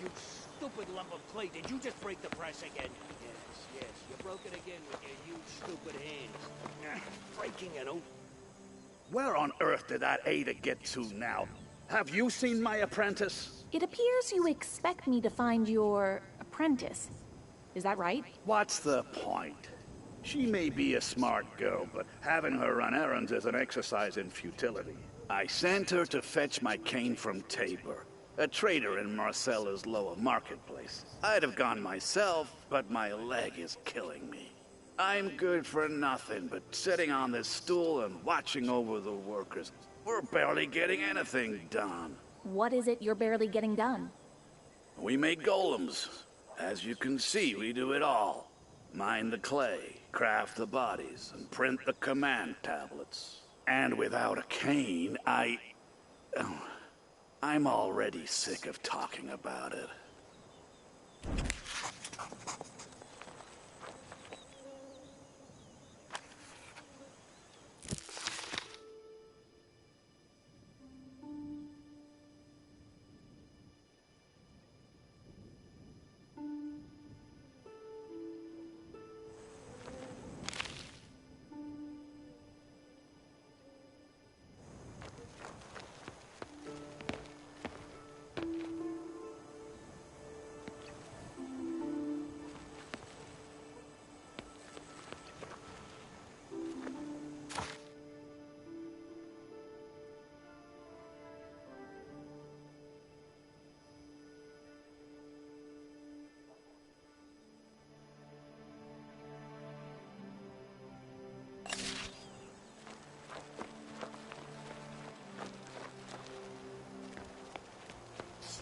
you stupid lump of clay. Did you just break the press again? Yes, you broke it again with your huge, stupid hands. Breaking it, oh. Where on earth did that Ada get to now? Have you seen my apprentice? It appears you expect me to find your apprentice. Is that right? What's the point? She may be a smart girl, but having her run errands is an exercise in futility. I sent her to fetch my cane from Tabor, a trader in Marcella's lower marketplace. I'd have gone myself, but my leg is killing me. I'm good for nothing but sitting on this stool and watching over the workers. We're barely getting anything done. What is it you're barely getting done? We make golems. As you can see, we do it all. Mine the clay, craft the bodies, and print the command tablets. And without a cane, I'm already sick of talking about it.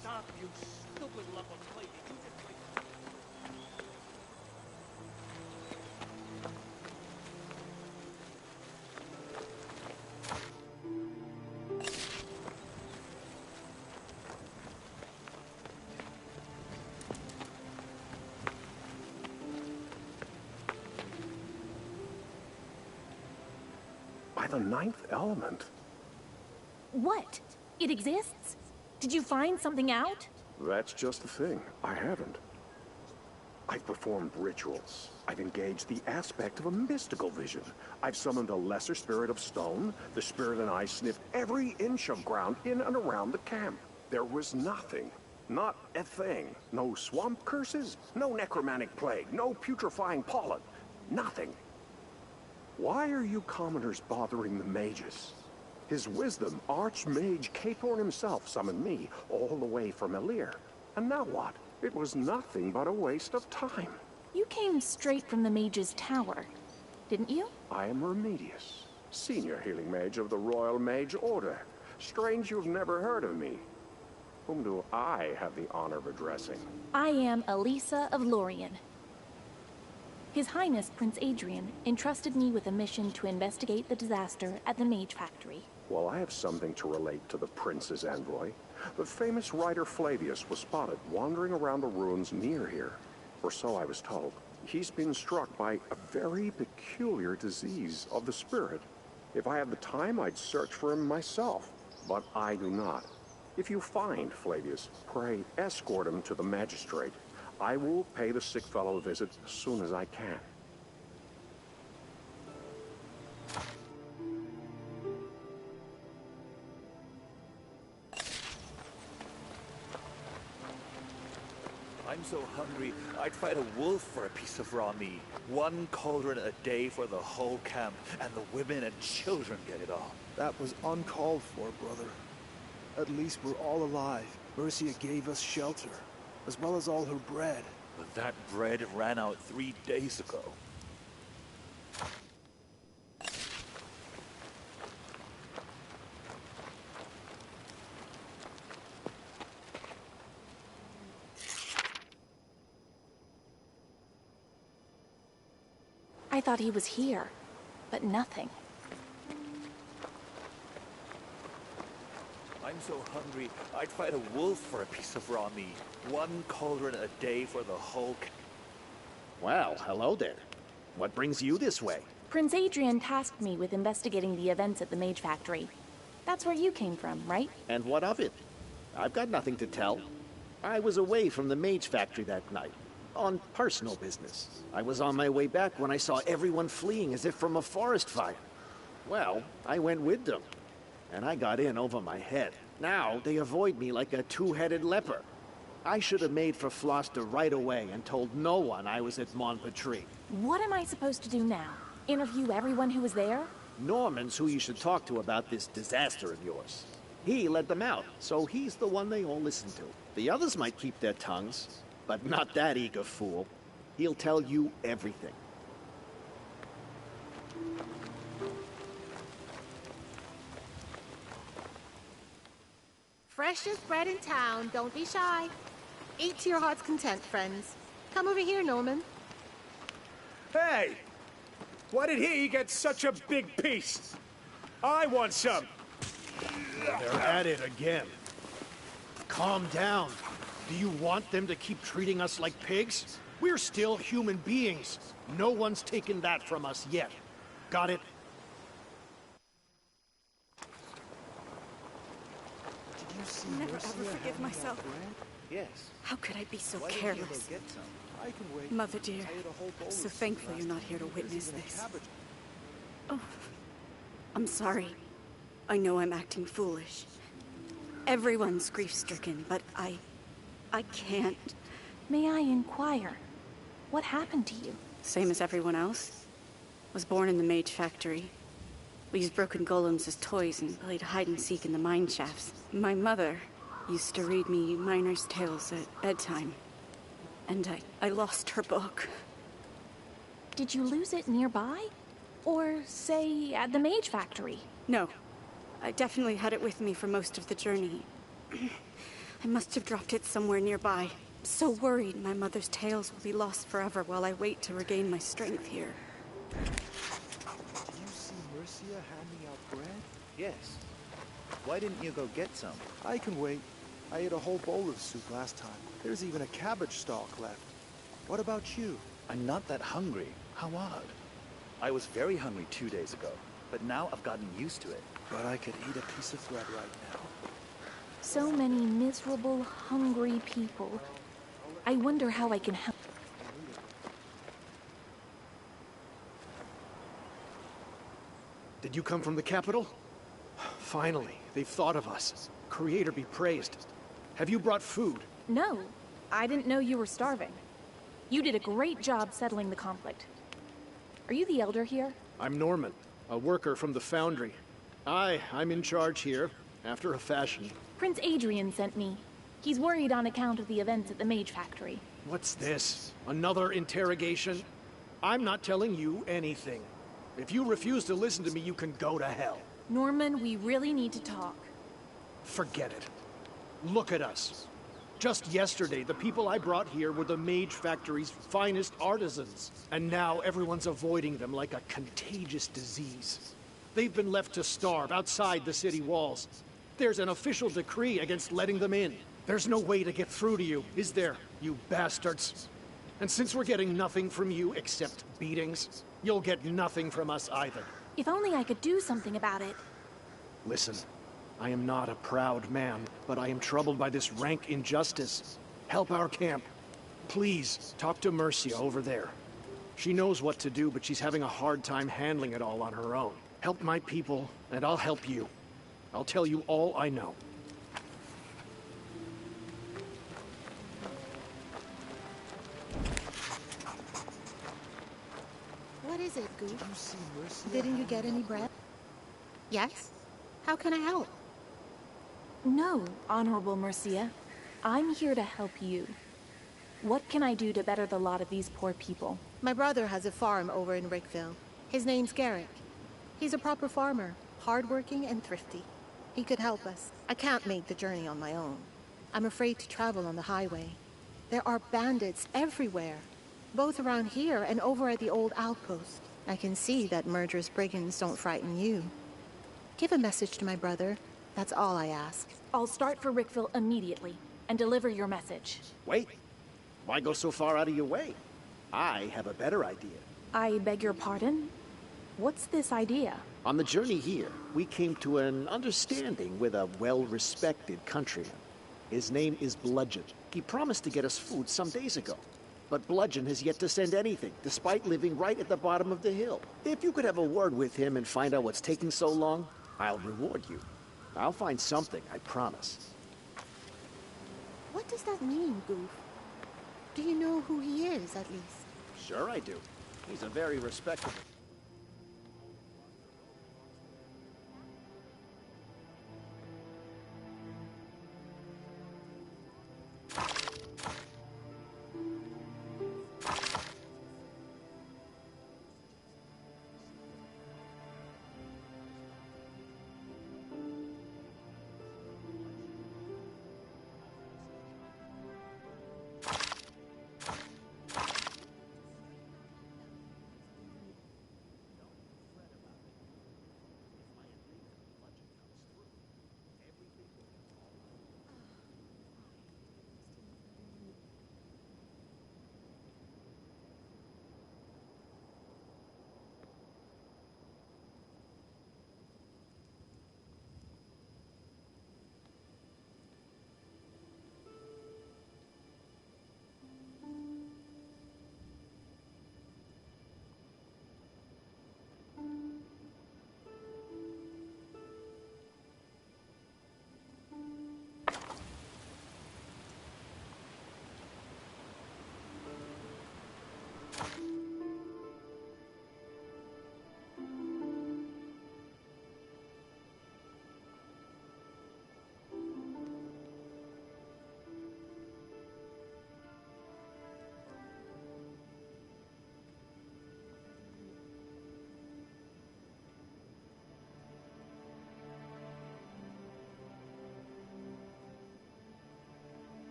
Stop, you stupid lump of clay. Did you just break... By the ninth element? What? It exists? Did you find something out? That's just the thing. I haven't. I've performed rituals. I've engaged the aspect of a mystical vision. I've summoned a lesser spirit of stone. The spirit and I sniffed every inch of ground in and around the camp. There was nothing. Not a thing. No swamp curses, no necromantic plague, no putrefying pollen. Nothing. Why are you commoners bothering the mages? His wisdom, Archmage Catorn himself summoned me all the way from Elir. And now what? It was nothing but a waste of time. You came straight from the mage's tower, didn't you? I am Remedius, senior healing mage of the Royal Mage Order. Strange you've never heard of me. Whom do I have the honor of addressing? I am Elisa of Lorien. His Highness Prince Adrian entrusted me with a mission to investigate the disaster at the Mage Factory. Well, I have something to relate to the Prince's envoy. The famous writer Flavius was spotted wandering around the ruins near here. Or so I was told. He's been struck by a very peculiar disease of the spirit. If I had the time, I'd search for him myself. But I do not. If you find Flavius, pray escort him to the magistrate. I will pay the sick fellow a visit as soon as I can. I'm so hungry, I'd fight a wolf for a piece of raw meat. One cauldron a day for the whole camp, and the women and children get it all. That was uncalled for, brother. At least we're all alive. Mercia gave us shelter, as well as all her bread. But that bread ran out 3 days ago. I thought he was here, but nothing. I'm so hungry, I'd fight a wolf for a piece of raw meat. One cauldron a day for the whole camp. Well, hello there. What brings you this way? Prince Adrian tasked me with investigating the events at the Mage Factory. That's where you came from, right? And what of it? I've got nothing to tell. I was away from the Mage Factory that night, on personal business. I was on my way back when I saw everyone fleeing as if from a forest fire. Well, I went with them, and I got in over my head. Now, they avoid me like a two-headed leper. I should have made for Floster right away and told no one I was at Montpetrie. What am I supposed to do now? Interview everyone who was there? Norman's who you should talk to about this disaster of yours. He led them out, so he's the one they all listen to. The others might keep their tongues, but not that eager fool. He'll tell you everything. Freshest bread in town. Don't be shy. Eat to your heart's content, friends. Come over here, Norman. Hey! Why did he get such a big piece? I want some. They're at it again. Calm down. Do you want them to keep treating us like pigs? We're still human beings. No one's taken that from us yet. Got it? I'll never ever forgive myself. Yes. How could I be so Why don't you go careless? get some? I can wait. Mother dear, I'm so thankful you're not here to witness this. Oh, I'm sorry. I know I'm acting foolish. Everyone's grief-stricken, but I can't. May I inquire? What happened to you? Same as everyone else. Was born in the Mage Factory. We used broken golems as toys and played hide-and-seek in the mine shafts. My mother used to read me miners' tales at bedtime. And I lost her book. Did you lose it nearby? Or, say, at the Mage Factory? No. I definitely had it with me for most of the journey. I must have dropped it somewhere nearby. So worried my mother's tales will be lost forever while I wait to regain my strength here. Did you see Mercia handing out bread? Yes. Why didn't you go get some? I can wait. I ate a whole bowl of soup last time. There's even a cabbage stalk left. What about you? I'm not that hungry. How odd. I was very hungry 2 days ago, but now I've gotten used to it. But I could eat a piece of bread right now. So many miserable, hungry people. I wonder how I can help. Did you come from the capital? Finally, they've thought of us. Creator be praised. Have you brought food? No, I didn't know you were starving. You did a great job settling the conflict. Are you the elder here? I'm Norman, a worker from the foundry. I'm in charge here, after a fashion. Prince Adrian sent me. He's worried on account of the events at the Mage Factory. What's this? Another interrogation? I'm not telling you anything. If you refuse to listen to me, you can go to hell. Norman, we really need to talk. Forget it. Look at us. Just yesterday, the people I brought here were the Mage Factory's finest artisans. And now everyone's avoiding them like a contagious disease. They've been left to starve outside the city walls. There's an official decree against letting them in. There's no way to get through to you, is there, you bastards? And since we're getting nothing from you except beatings, you'll get nothing from us either. If only I could do something about it. Listen, I am not a proud man, but I am troubled by this rank injustice. Help our camp. Please, talk to Mercia over there. She knows what to do, but she's having a hard time handling it all on her own. Help my people, and I'll help you. I'll tell you all I know. What is it, Goop? Didn't you get any bread? Yes? How can I help? No, Honorable Mercia. I'm here to help you. What can I do to better the lot of these poor people? My brother has a farm over in Rickville. His name's Garrick. He's a proper farmer, hardworking and thrifty. He could help us. I can't make the journey on my own. I'm afraid to travel on the highway. There are bandits everywhere, both around here and over at the old outpost. I can see that murderous brigands don't frighten you. Give a message to my brother. That's all I ask. I'll start for Rickville immediately and deliver your message. Wait. Why go so far out of your way? I have a better idea. I beg your pardon? What's this idea? On the journey here, we came to an understanding with a well-respected countryman. His name is Bludgeon. He promised to get us food some days ago. But Bludgeon has yet to send anything, despite living right at the bottom of the hill. If you could have a word with him and find out what's taking so long, I'll reward you. I'll find something, I promise. What does that mean, Goof? Do you know who he is, at least? Sure I do. He's a very respectable...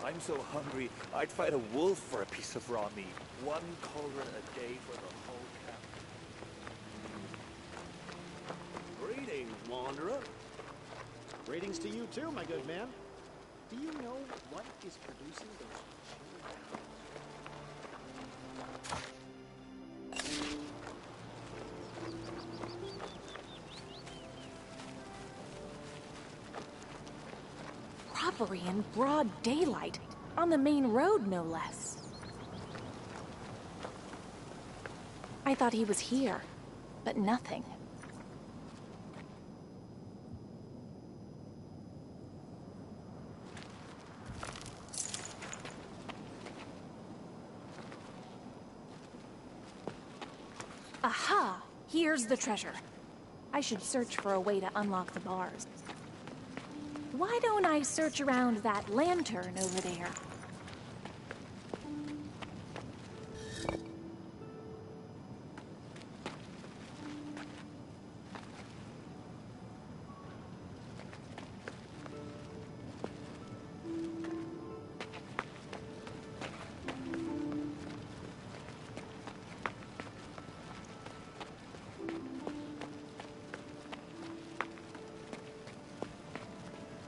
I'm so hungry, I'd fight a wolf for a piece of raw meat. 1 cauldron a day for the whole camp. Greetings, wanderer. Greetings to you too, my good man. Do you know what is producing those... Robbery in broad daylight, on the main road no less. I thought he was here, but nothing. Aha! Here's the treasure. I should search for a way to unlock the bars. Why don't I search around that lantern over there?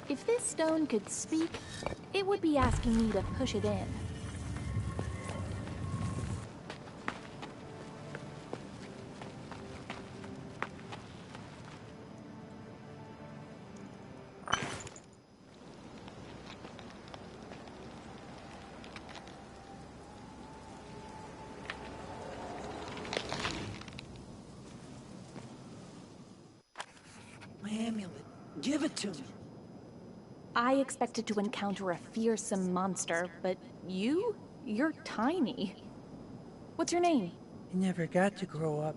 If this stone could speak, it would be asking me to push it in. My amulet. Give it to me. I expected to encounter a fearsome monster, but you're tiny. What's your name? I never got to grow up.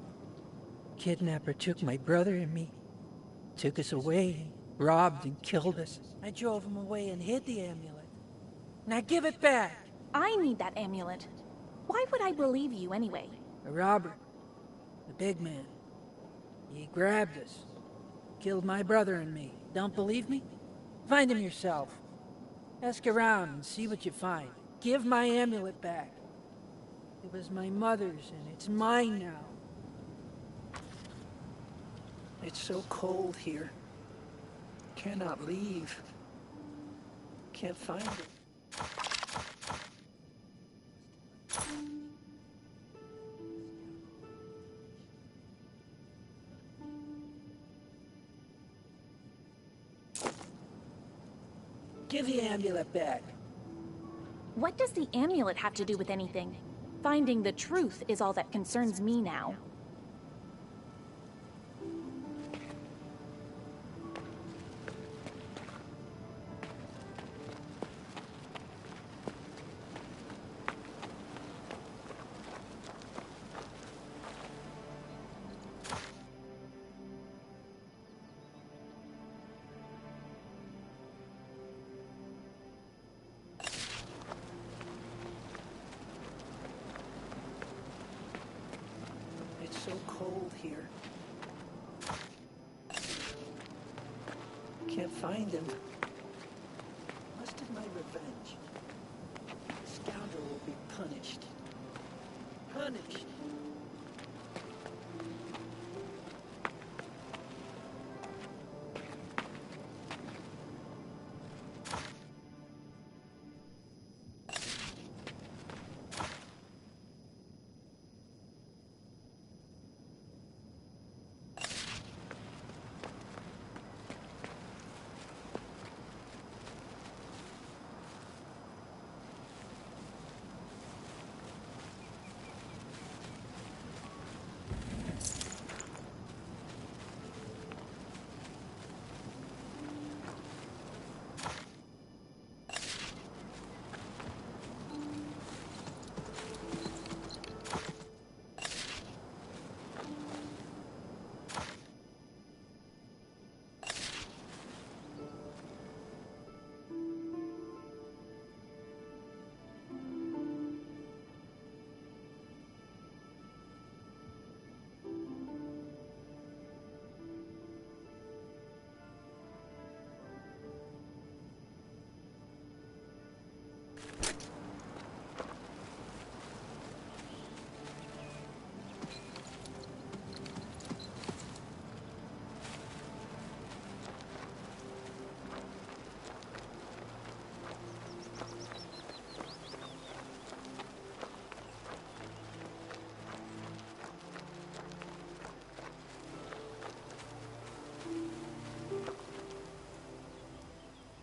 Kidnapper took my brother and me. Took us away, robbed and killed us. I drove him away and hid the amulet. Now give it back! I need that amulet. Why would I believe you anyway? A robber. The big man. He grabbed us. Killed my brother and me. Don't believe me? Find him yourself. Ask around and see what you find. Give my amulet back. It was my mother's and it's mine now. It's so cold here. Cannot leave. Can't find it. Give the amulet back. What does the amulet have to do with anything? Finding the truth is all that concerns me now. It's so cold here. Can't find him. Must have my revenge. The scoundrel will be punished. Punished!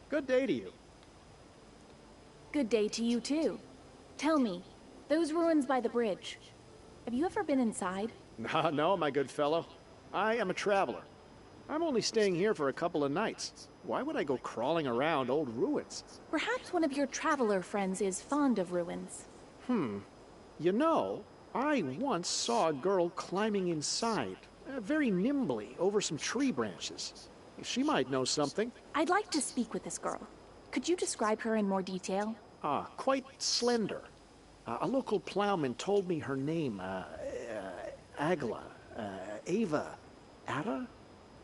Good day to you. Good day to you, too. Tell me, those ruins by the bridge, have you ever been inside? No, my good fellow. I am a traveler. I'm only staying here for a couple of nights. Why would I go crawling around old ruins? Perhaps one of your traveler friends is fond of ruins. You know, I once saw a girl climbing inside, very nimbly, over some tree branches. She might know something. I'd like to speak with this girl. Could you describe her in more detail? Quite slender. A local plowman told me her name, Agla, Ava,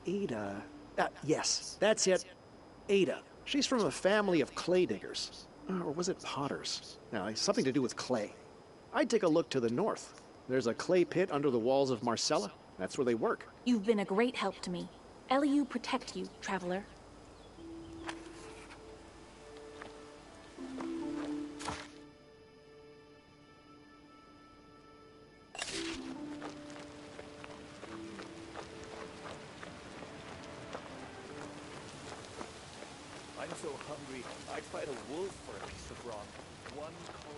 Ada? Yes, that's it. Ada. She's from a family of clay diggers. Or was it potters? No, it's something to do with clay. I'd take a look to the north. There's a clay pit under the walls of Marcella. That's where they work. You've been a great help to me. Eliu protect you, traveler. I'm so hungry, I'd fight a wolf for a piece of rock. One cold.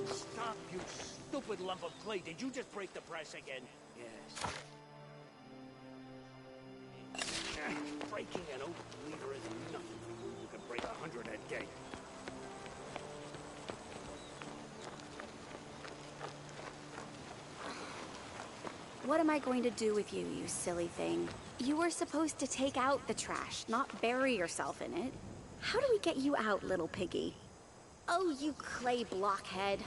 Stop, you stupid lump of clay. Did you just break the press again? Yes. Breaking an oak leader is nothing. You can break 100 a day. What am I going to do with you, you silly thing? You were supposed to take out the trash, not bury yourself in it. How do we get you out, little piggy? Oh, you clay blockhead.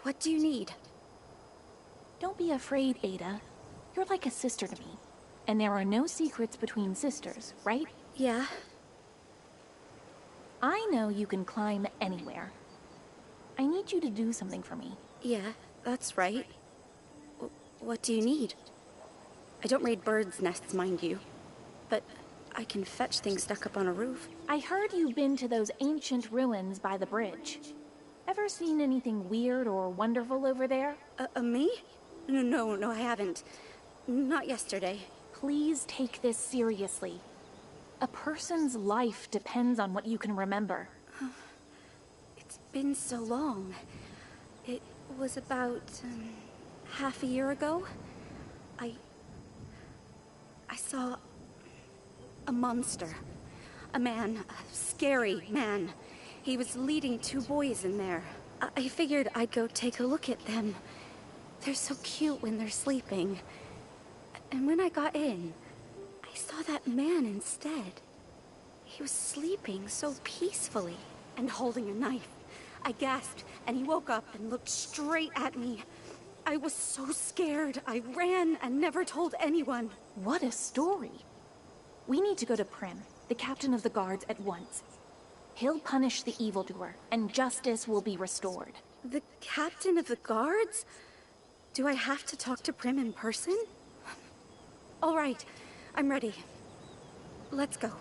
What do you need? Don't be afraid, Ada. You're like a sister to me. And there are no secrets between sisters, right? Yeah. I know you can climb anywhere. I need you to do something for me. Yeah, that's right. What do you need? I don't raid birds' nests, mind you. But I can fetch things stuck up on a roof. I heard you've been to those ancient ruins by the bridge. Ever seen anything weird or wonderful over there? Me? No, I haven't. Not yesterday. Please take this seriously. A person's life depends on what you can remember. It's been so long. It was about half a year ago. I saw a monster. A man, a scary man. He was leading 2 boys in there. I figured I'd go take a look at them. They're so cute when they're sleeping. And when I got in, I saw that man instead. He was sleeping so peacefully and holding a knife. I gasped, and he woke up and looked straight at me. I was so scared. I ran and never told anyone. What a story. We need to go to Prim, the captain of the guards, at once. He'll punish the evildoer, and justice will be restored. The captain of the guards? Do I have to talk to Prim in person? All right, I'm ready. Let's go.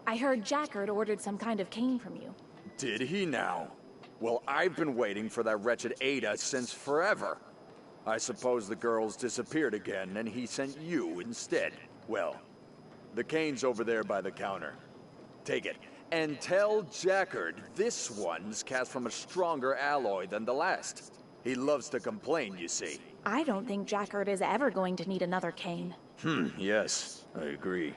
I heard Jackard ordered some kind of cane from you. Did he now? Well, I've been waiting for that wretched Ada since forever. I suppose the girls disappeared again, and he sent you instead. Well, the cane's over there by the counter. Take it, and tell Jackard this one's cast from a stronger alloy than the last. He loves to complain, you see. I don't think Jackard is ever going to need another cane. Yes, I agree.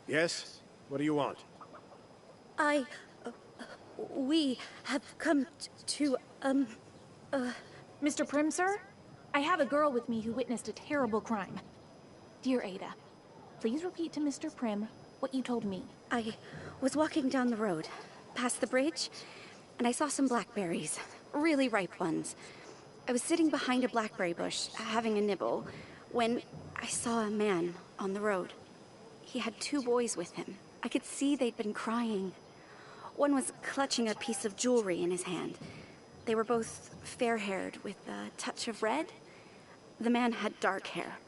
Yes? What do you want? We have come to, Mr. Prim, sir? I have a girl with me who witnessed a terrible crime. Dear Ada, please repeat to Mr. Prim what you told me. I was walking down the road, past the bridge, and I saw some blackberries, really ripe ones. I was sitting behind a blackberry bush, having a nibble, when I saw a man on the road. He had 2 boys with him. I could see they'd been crying. One was clutching a piece of jewelry in his hand. They were both fair-haired with a touch of red. The man had dark hair.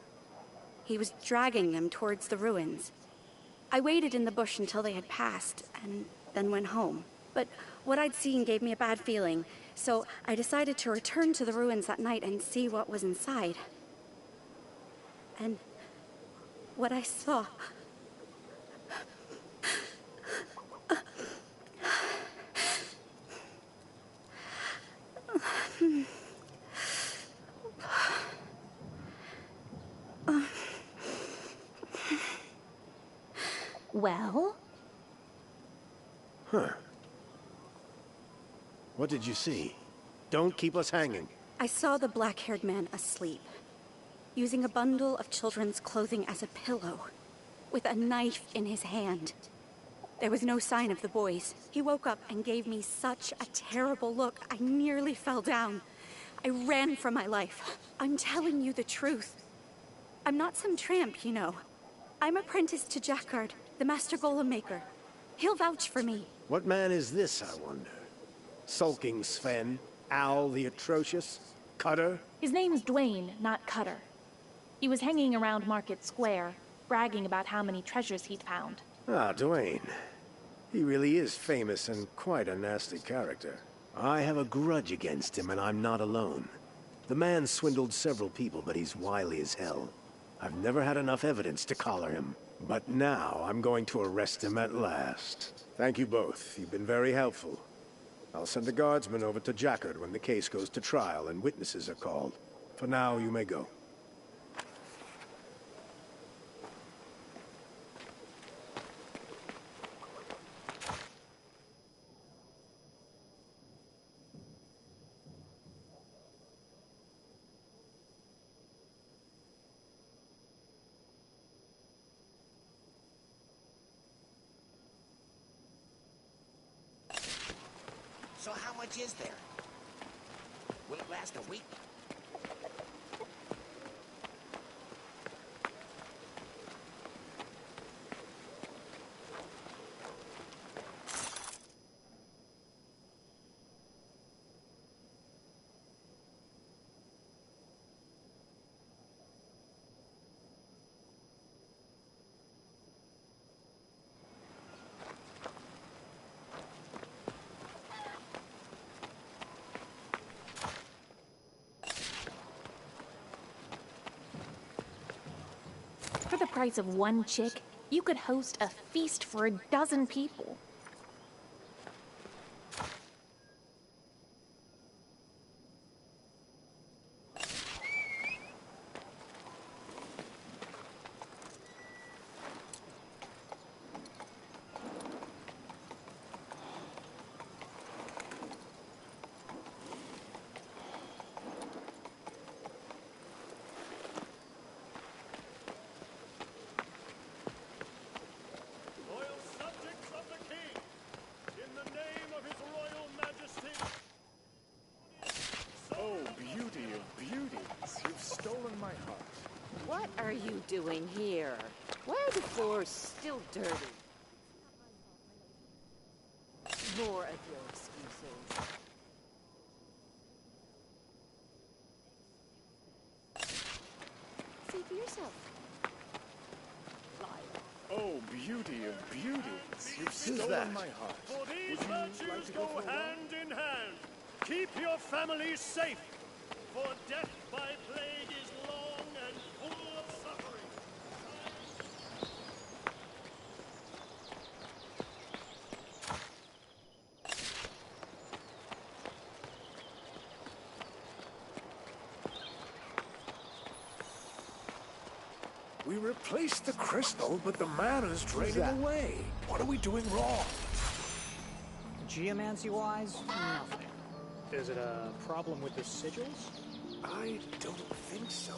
He was dragging them towards the ruins. I waited in the bush until they had passed, and then went home. But what I'd seen gave me a bad feeling, so I decided to return to the ruins that night and see what was inside. And what I saw... Well? What did you see? Don't keep us hanging. I saw the black-haired man asleep, using a bundle of children's clothing as a pillow, with a knife in his hand. There was no sign of the boys. He woke up and gave me such a terrible look, I nearly fell down. I ran for my life. I'm telling you the truth. I'm not some tramp, you know. I'm apprenticed to Jackard, the master golem maker. He'll vouch for me. What man is this, I wonder? Sulking Sven? Owl the Atrocious? Cutter? His name's Dwayne, not Cutter. He was hanging around Market Square, bragging about how many treasures he'd found. Ah, Dwayne. He really is famous and quite a nasty character. I have a grudge against him, and I'm not alone. The man swindled several people, but he's wily as hell. I've never had enough evidence to collar him. But now I'm going to arrest him at last. Thank you both. You've been very helpful. I'll send a guardsman over to Jackard when the case goes to trial and witnesses are called. For now, you may go. So how much is there? Will it last a week? For the price of one chick, you could host a feast for a dozen people. What are you doing here? Why are the floors still dirty? More of your excuses. See for yourself. Oh, beauty of beauties. You've stolen my heart. For these virtues go hand in hand. Keep your families safe. For death by plague is long and full of suffering. We replaced the crystal, but the mana's draining away. What are we doing wrong? Geomancy-wise, nothing. Is it a problem with the sigils? I don't think so.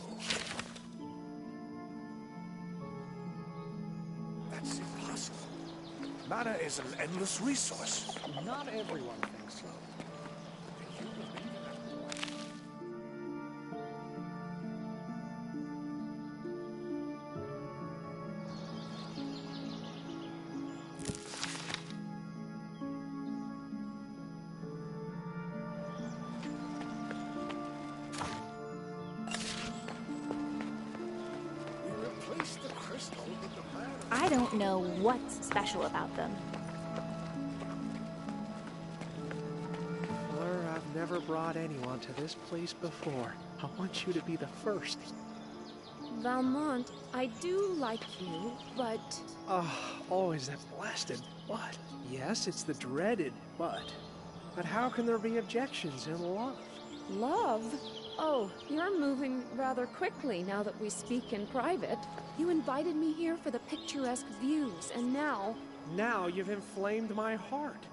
That's impossible. Mana is an endless resource. Not everyone thinks so. I don't know what's special about them. Fleur, I've never brought anyone to this place before. I want you to be the first. Valmont, I do like you, but... Always that blasted but. Yes, it's the dreaded but. But how can there be objections in love? Love? Oh, you're moving rather quickly now that we speak in private. You invited me here for the picturesque views, and now... Now you've inflamed my heart.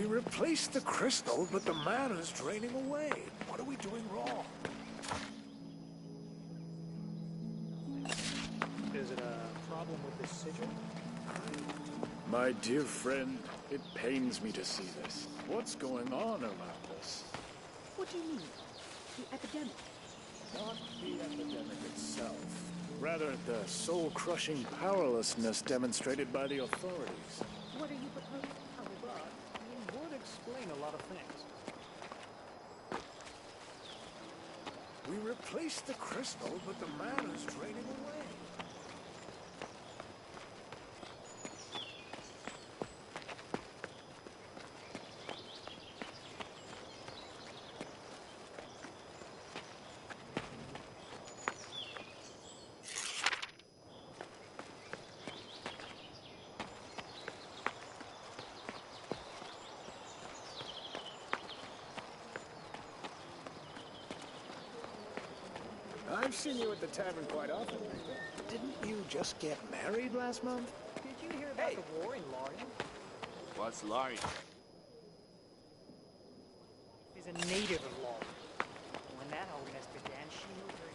replaced the crystal, but the mana's draining away. What are we doing wrong? Is it a problem with the sigil? My dear friend, it pains me to see this. What's going on around us? What do you mean? The epidemic? Not the epidemic itself. Rather, the soul-crushing powerlessness demonstrated by the authorities. What are you proposing? It would explain a lot of things. We replaced the crystal, but the mana's draining away. I've seen you at the tavern quite often. Didn't you just get married last month? Did you hear about the war in Lorien? What's Lorien? He's a native of Lorien. When that whole mess began, she knew very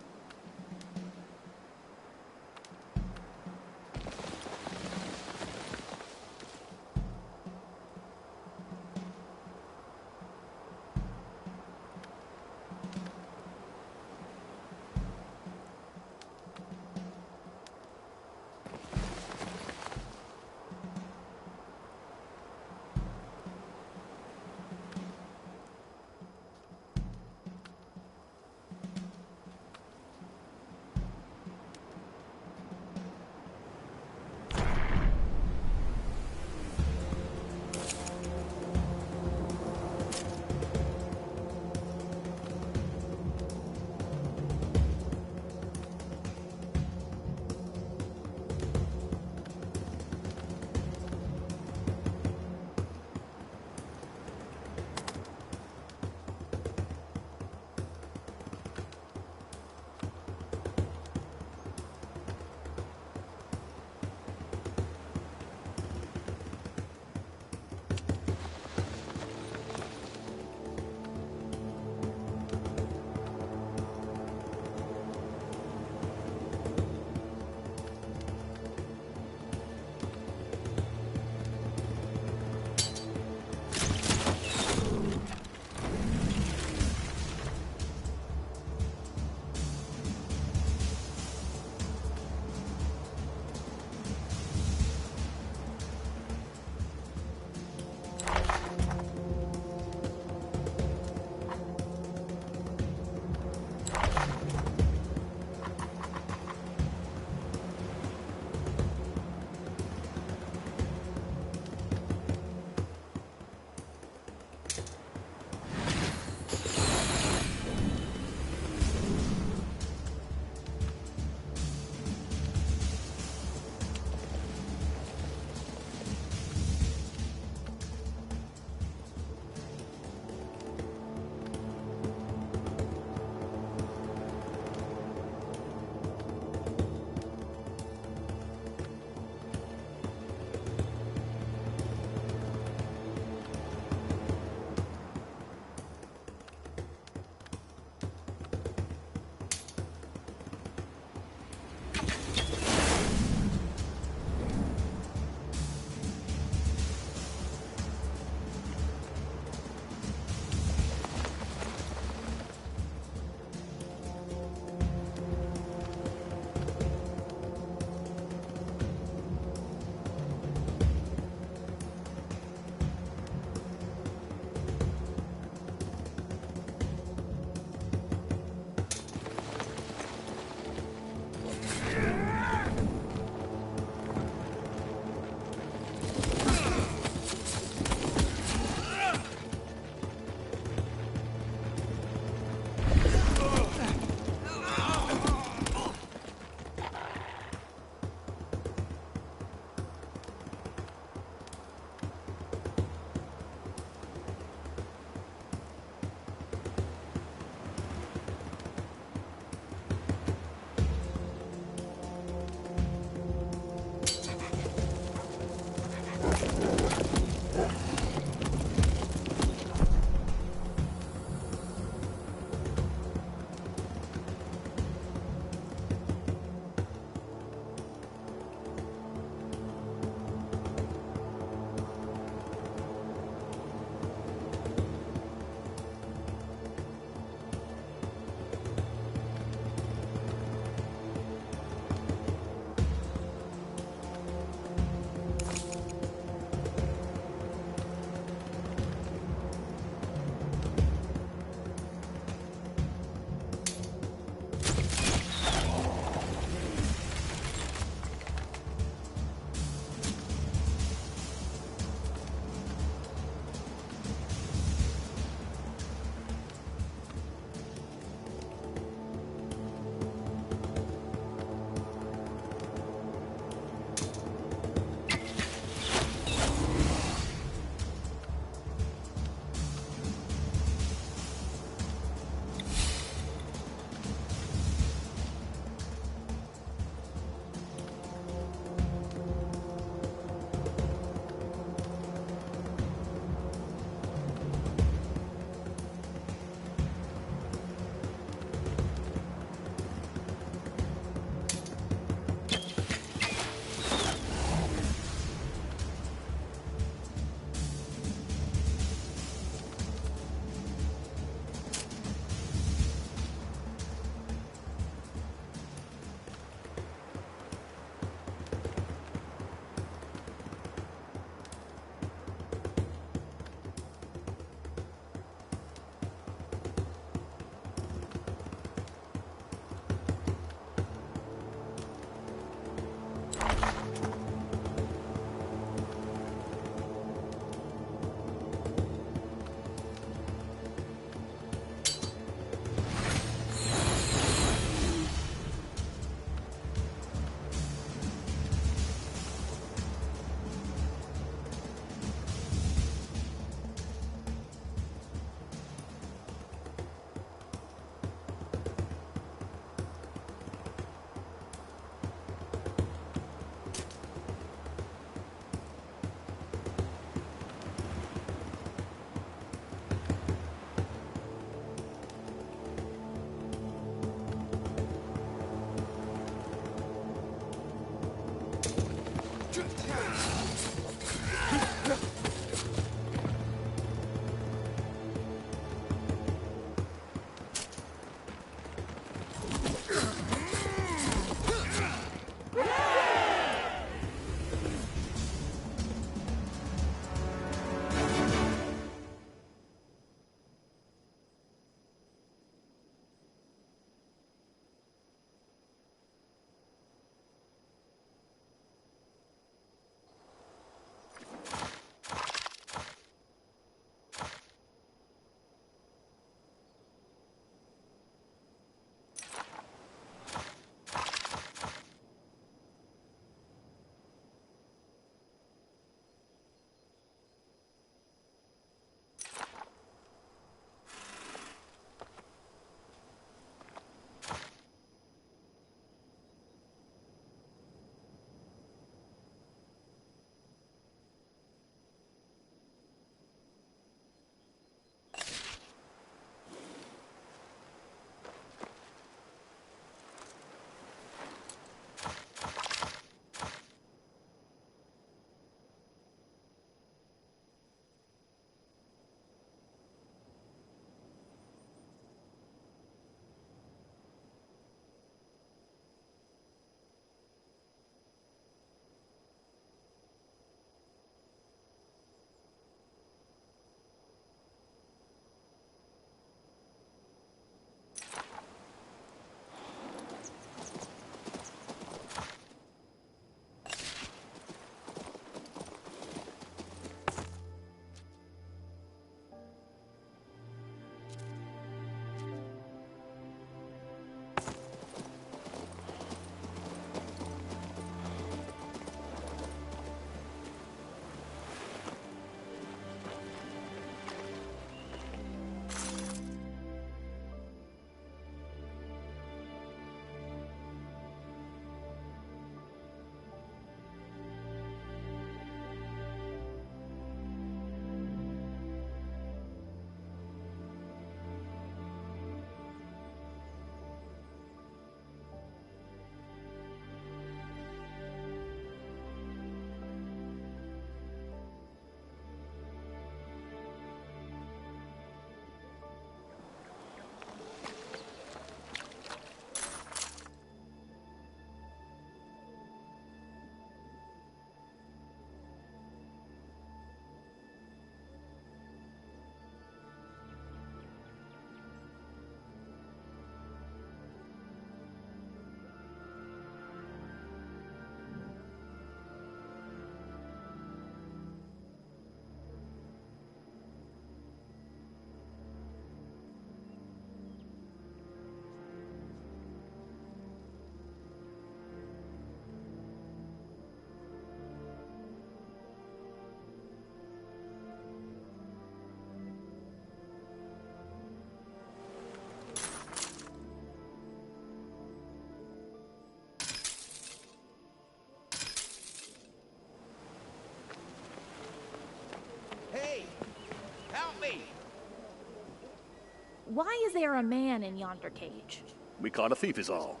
Why is there a man in yonder cage? We caught a thief is all.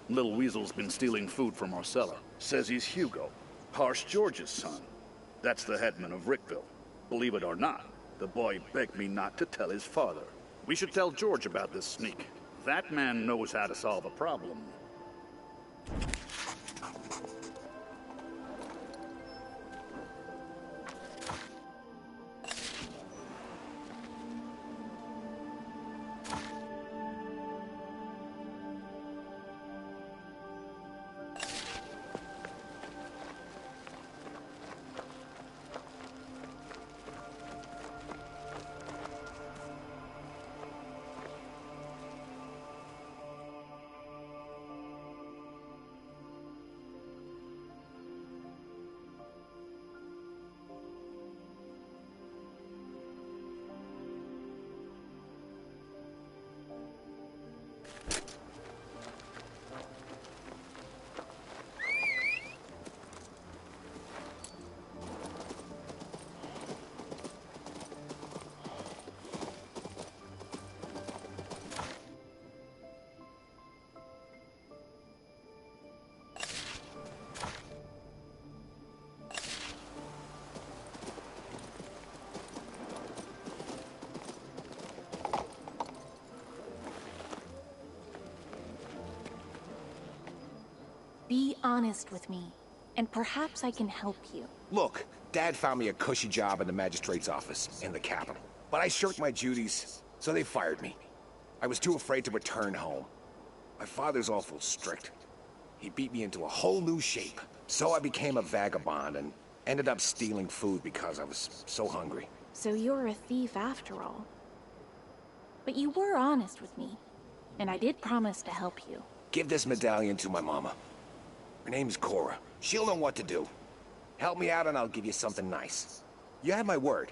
Little Weasel's been stealing food from our cellar. Says he's Hugo, Harsh George's son. That's the headman of Rickville. Believe it or not, the boy begged me not to tell his father. We should tell George about this sneak. That man knows how to solve a problem. Be honest with me, and perhaps I can help you. Look, Dad found me a cushy job in the magistrate's office in the capital. But I shirked my duties, so they fired me. I was too afraid to return home. My father's awful strict. He beat me into a whole new shape. So I became a vagabond and ended up stealing food because I was so hungry. So you're a thief after all. But you were honest with me, and I did promise to help you. Give this medallion to my mama. Her name's Cora. She'll know what to do. Help me out and I'll give you something nice. You have my word.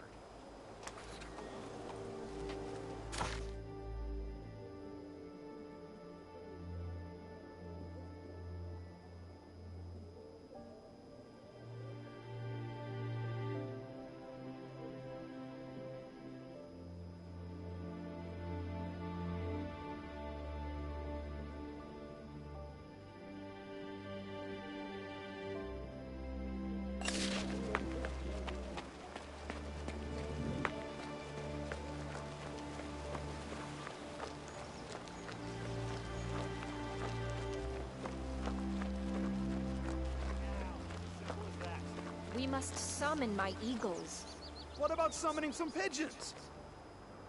We must summon my eagles. What about summoning some pigeons?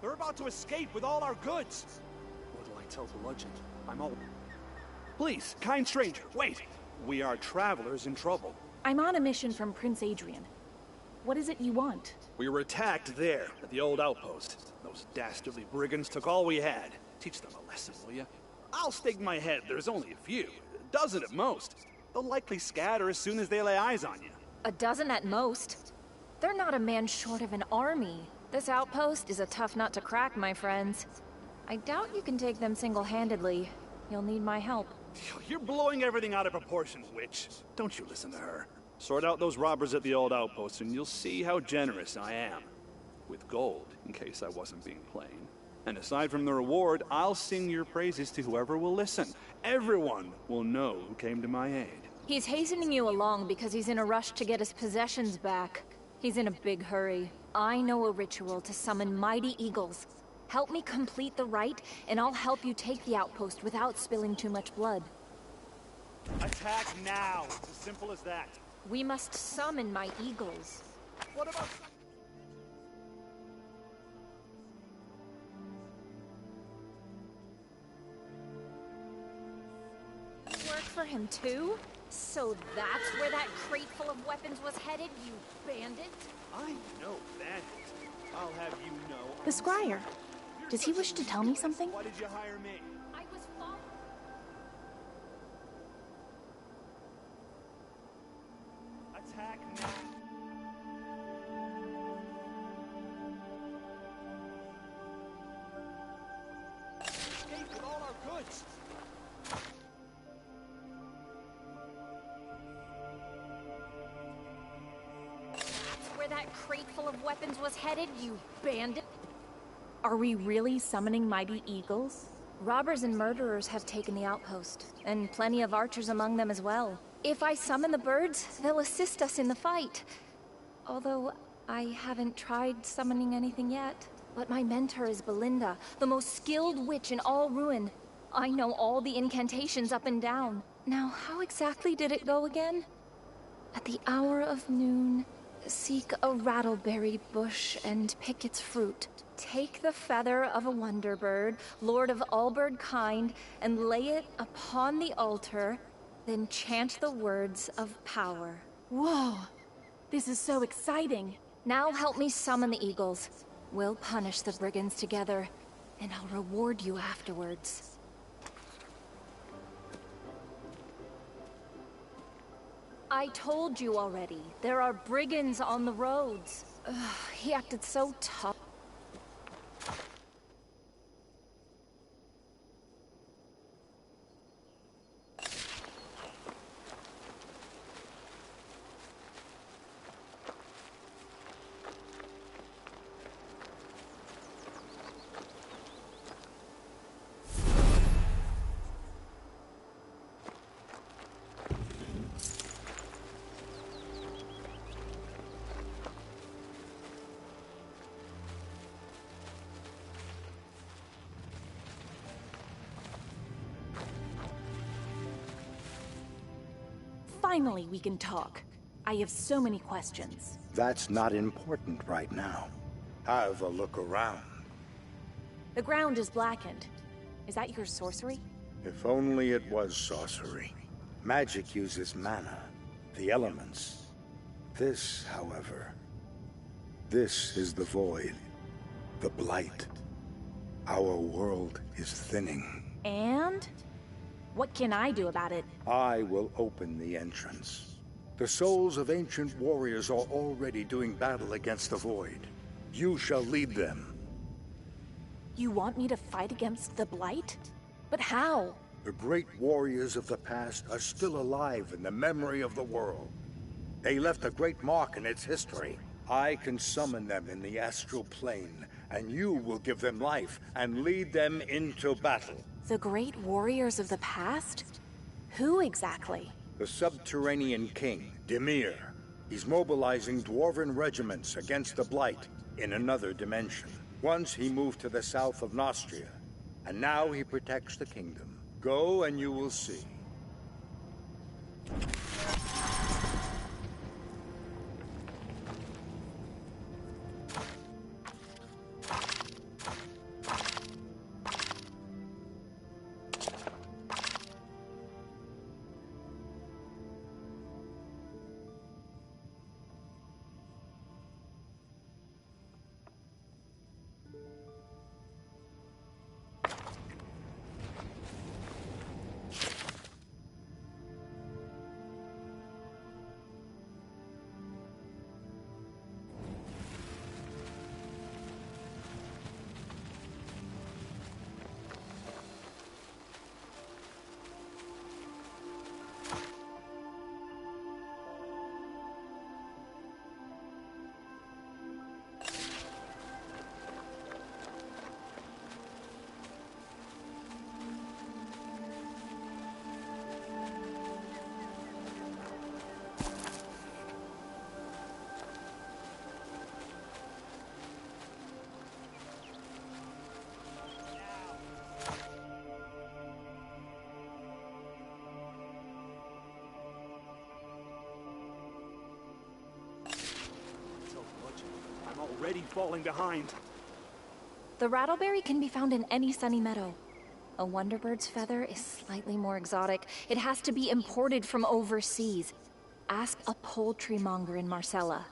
They're about to escape with all our goods. What'll I tell the legend? I'm all... Please, kind stranger, wait! We are travelers in trouble. I'm on a mission from Prince Adrian. What is it you want? We were attacked there, at the old outpost. Those dastardly brigands took all we had. Teach them a lesson, will ya? I'll stake my head there's only a few. A dozen at most. They'll likely scatter as soon as they lay eyes on you. A dozen at most? They're not a man short of an army. This outpost is a tough nut to crack, my friends. I doubt you can take them single-handedly. You'll need my help. You're blowing everything out of proportion, witch. Don't you listen to her. Sort out those robbers at the old outpost and you'll see how generous I am. With gold, in case I wasn't being plain. And aside from the reward, I'll sing your praises to whoever will listen. Everyone will know who came to my aid. He's hastening you along because he's in a rush to get his possessions back. He's in a big hurry. I know a ritual to summon mighty eagles. Help me complete the rite, and I'll help you take the outpost without spilling too much blood. Attack now! It's as simple as that. We must summon my eagles. What about... Work for him too? So that's where that crate full of weapons was headed, you bandit? I know bandit. I'll have you know... The Scryer. Does he wish to tell me something? Why did you hire me? I was following... Attack now! Escape with all our goods! Where that crate full of weapons was headed, you bandit? Are we really summoning mighty eagles? Robbers and murderers have taken the outpost, and plenty of archers among them as well. If I summon the birds, they'll assist us in the fight. Although, I haven't tried summoning anything yet. But my mentor is Belinda, the most skilled witch in all Ruin. I know all the incantations up and down. Now, how exactly did it go again? At the hour of noon, seek a rattleberry bush and pick its fruit. Take the feather of a wonder bird, lord of all bird kind, and lay it upon the altar, then chant the words of power. Whoa! This is so exciting! Now help me summon the eagles. We'll punish the brigands together, and I'll reward you afterwards. I told you already. There are brigands on the roads. Ugh, he acted so tough. Finally, we can talk. I have so many questions. That's not important right now. Have a look around. The ground is blackened. Is that your sorcery? If only it was sorcery. Magic uses mana, the elements. This, however, this is the void, the blight. Our world is thinning. And? What can I do about it? I will open the entrance. The souls of ancient warriors are already doing battle against the void. You shall lead them. You want me to fight against the Blight? But how? The great warriors of the past are still alive in the memory of the world. They left a great mark in its history. I can summon them in the astral plane, and you will give them life and lead them into battle. The great warriors of the past? Who exactly? The subterranean king, Dimir. He's mobilizing dwarven regiments against the Blight in another dimension. Once he moved to the south of Nostria, and now he protects the kingdom. Go and you will see. Already falling behind. The rattleberry can be found in any sunny meadow. A wonderbird's feather is slightly more exotic. It has to be imported from overseas. Ask a poultry monger in Marcella.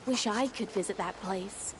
Wish I could visit that place.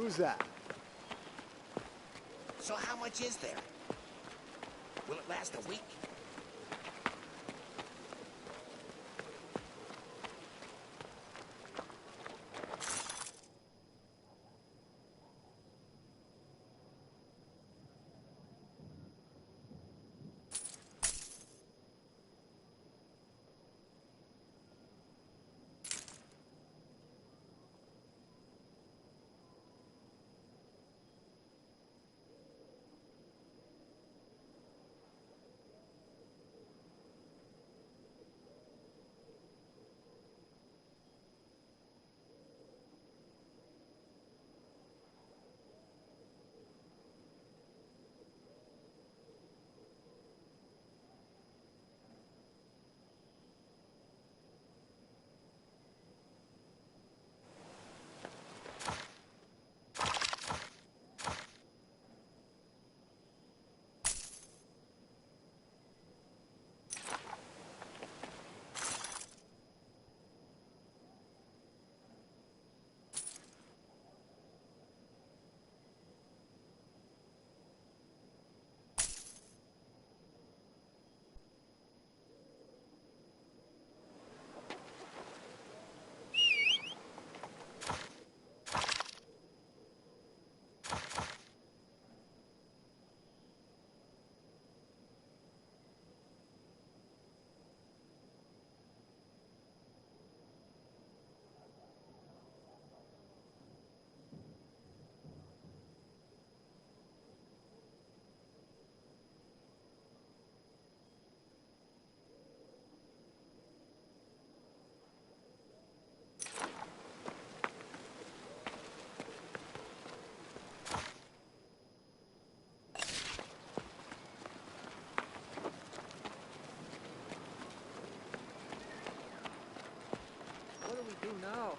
Who's that? So how much is there? Will it last a week?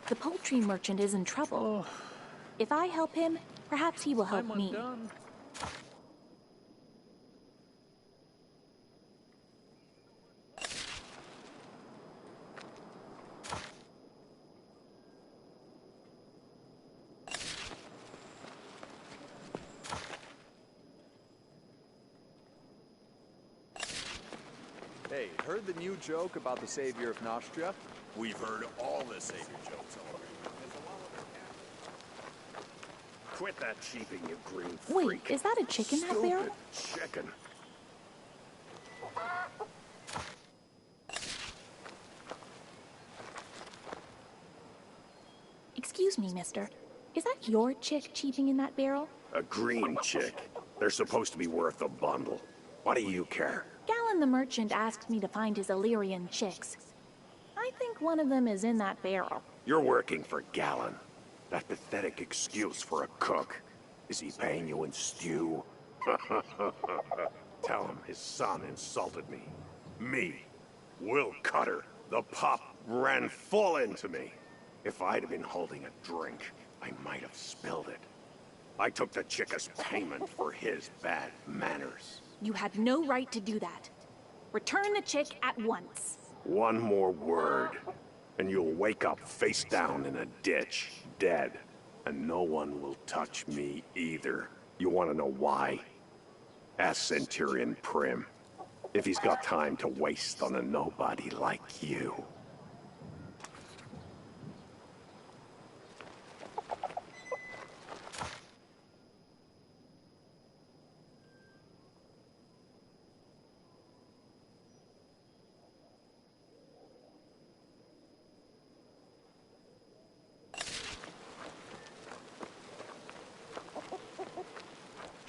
The poultry merchant is in trouble. If I help him, perhaps he will help me. Hey, heard the new joke about the savior of Nostria? We've heard all the savior jokes already. Quit that cheeping, you green Wait, freak. is that a chick in that barrel? Stupid chicken. Excuse me, mister. Is that your chick cheeping in that barrel? A green chick. They're supposed to be worth a bundle. What do you care? Gallon the merchant asked me to find his Illyrian chicks. I think one of them is in that barrel. You're working for Gallon. That pathetic excuse for a cook. Is he paying you in stew? Tell him his son insulted me. Me, Will Cutter, the pup, ran full into me. If I'd have been holding a drink, I might have spilled it. I took the chick as payment for his bad manners. You had no right to do that. Return the chick at once. One more word, and you'll wake up face down in a ditch, dead. And no one will touch me either. You want to know why? Ask Centurion Prim, if he's got time to waste on a nobody like you.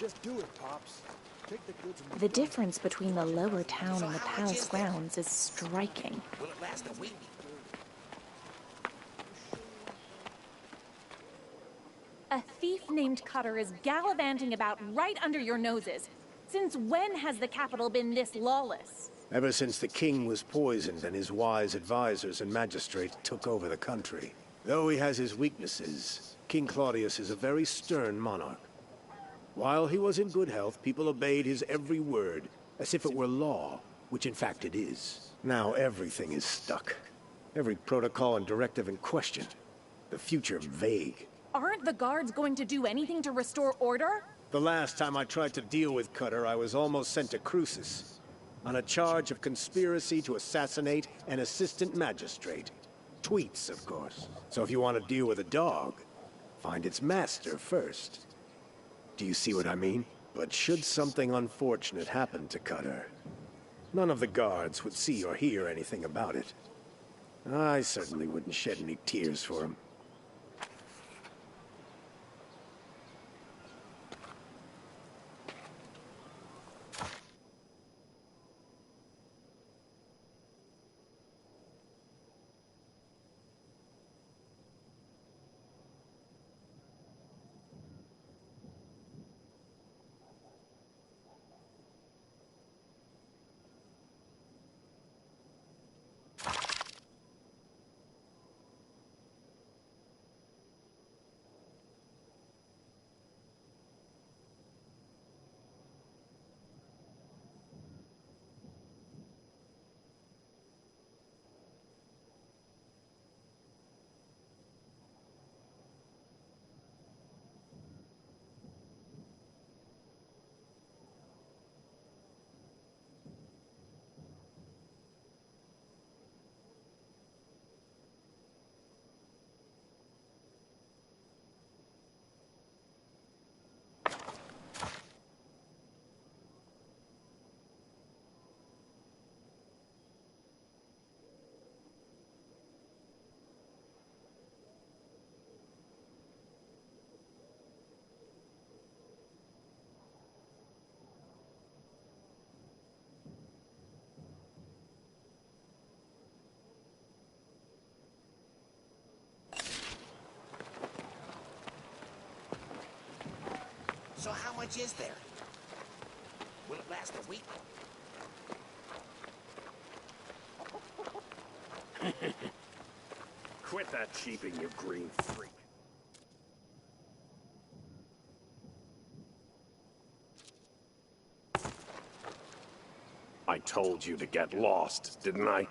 Just do it, Pops. Take the goods and The difference between the lower town and the palace grounds is striking. Will it last a week? A thief named Cutter is gallivanting about right under your noses. Since when has the capital been this lawless? Ever since the king was poisoned and his wise advisors and magistrates took over the country. Though he has his weaknesses, King Claudius is a very stern monarch. While he was in good health, people obeyed his every word, as if it were law, which in fact it is. Now everything is stuck. Every protocol and directive in question. The future vague. Aren't the guards going to do anything to restore order? The last time I tried to deal with Cutter, I was almost sent to Crucis, on a charge of conspiracy to assassinate an assistant magistrate. Tweets, of course. So if you want to deal with a dog, find its master first. Do you see what I mean? But should something unfortunate happen to Cutter, none of the guards would see or hear anything about it. I certainly wouldn't shed any tears for him. So how much is there? Will it last a week? Quit that cheeping, you green freak. I told you to get lost, didn't I?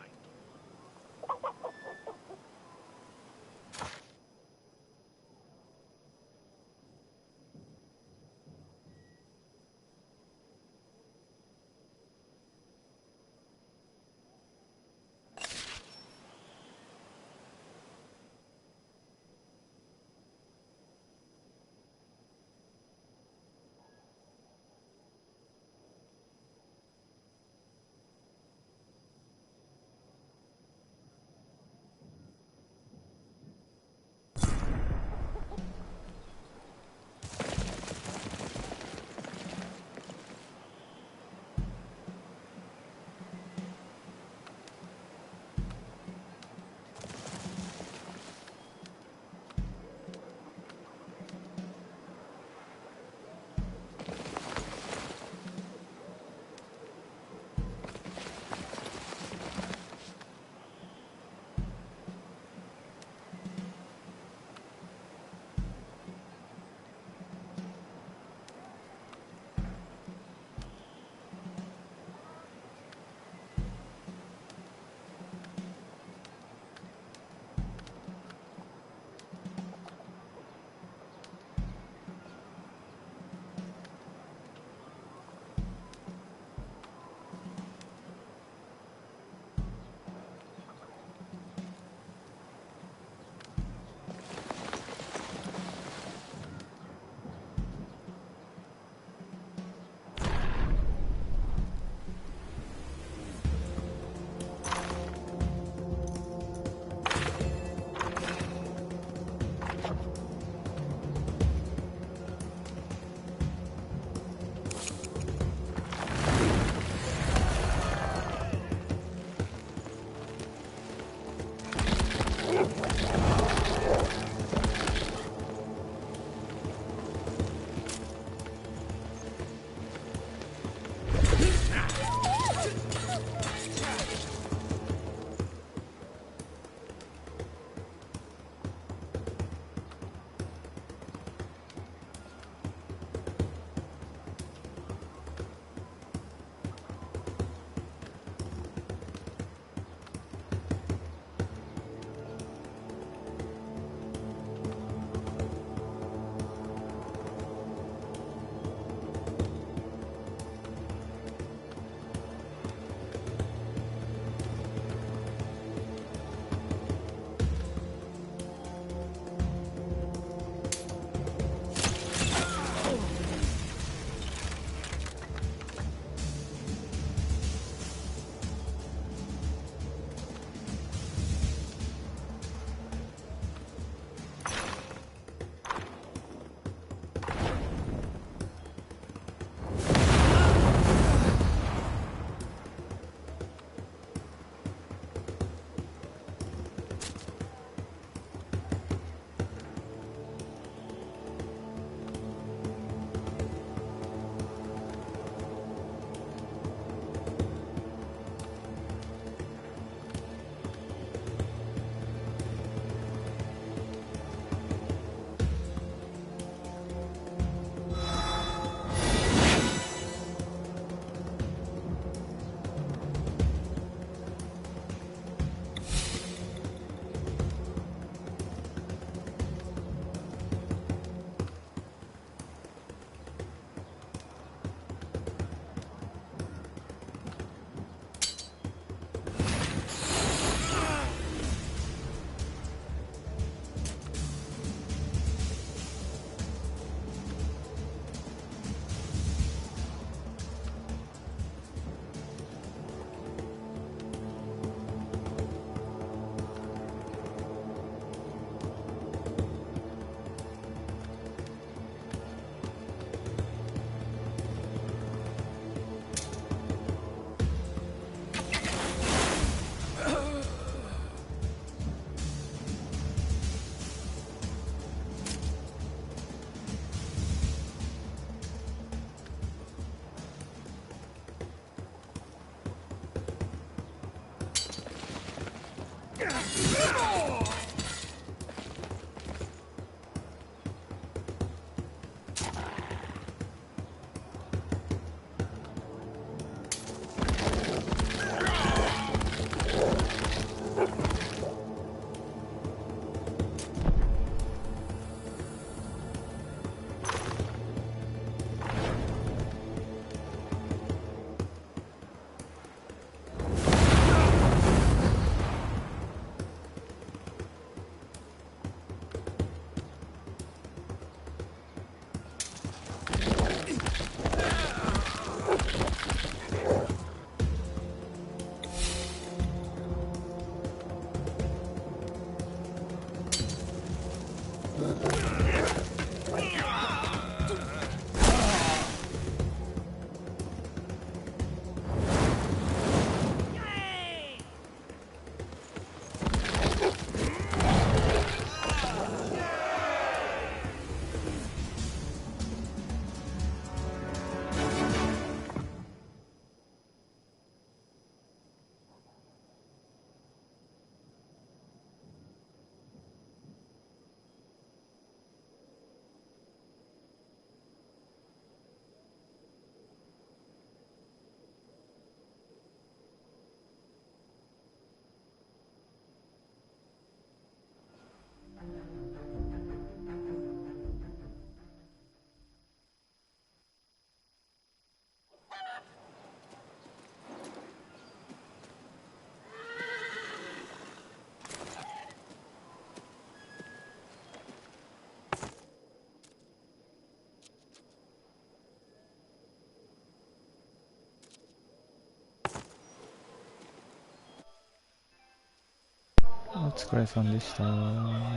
お疲れさんでした。